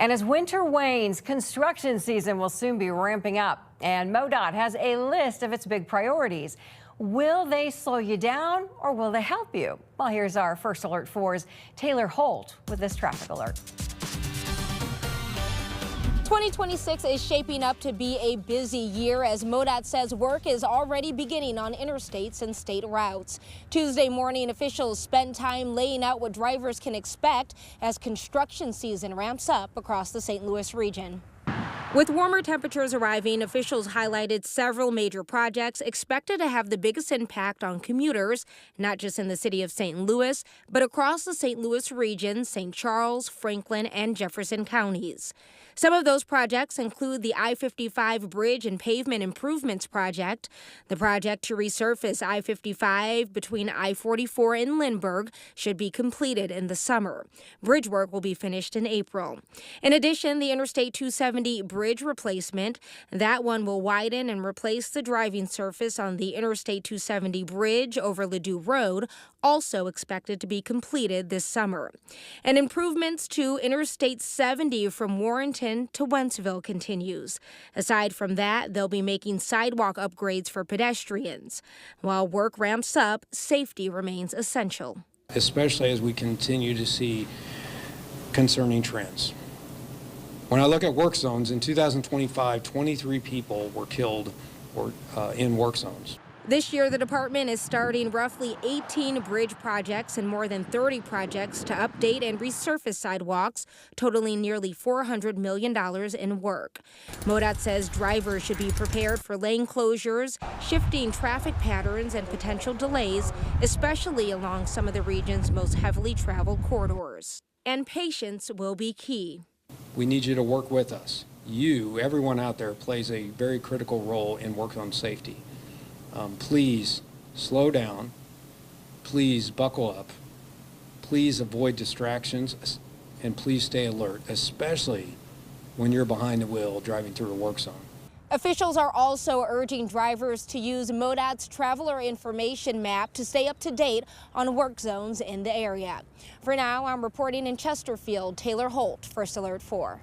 And as winter wanes, construction season will soon be ramping up, and MoDOT has a list of its big priorities. Will they slow you down or will they help you? Well, here's our First Alert 4's Taylor Holt with this traffic alert. 2026 is shaping up to be a busy year as MoDOT says work is already beginning on interstates and state routes. Tuesday morning, officials spent time laying out what drivers can expect as construction season ramps up across the St. Louis region. With warmer temperatures arriving, officials highlighted several major projects expected to have the biggest impact on commuters, not just in the city of St. Louis, but across the St. Louis region, St. Charles, Franklin, and Jefferson counties. Some of those projects include the I-55 Bridge and Pavement Improvements Project. The project to resurface I-55 between I-44 and Lindbergh should be completed in the summer. Bridge work will be finished in April. In addition, the Interstate 270 bridge replacement, that one will widen and replace the driving surface on the Interstate 270 bridge over Ladue Road, also expected to be completed this summer. And improvements to Interstate 70 from Warrenton to Wentzville continues. Aside from that, they'll be making sidewalk upgrades for pedestrians. While work ramps up, safety remains essential. Especially as we continue to see concerning trends. When I look at work zones, in 2025, 23 people were killed in work zones. This year, the department is starting roughly 18 bridge projects and more than 30 projects to update and resurface sidewalks, totaling nearly $400 million in work. MoDOT says drivers should be prepared for lane closures, shifting traffic patterns, and potential delays, especially along some of the region's most heavily traveled corridors. And patience will be key. We need you to work with us. You, everyone out there, plays a very critical role in work zone safety. Please slow down. Please buckle up. Please avoid distractions, and please stay alert, especially when you're behind the wheel driving through a work zone. Officials are also urging drivers to use MoDOT's traveler information map to stay up to date on work zones in the area. For now, I'm reporting in Chesterfield. Taylor Holt, First Alert 4.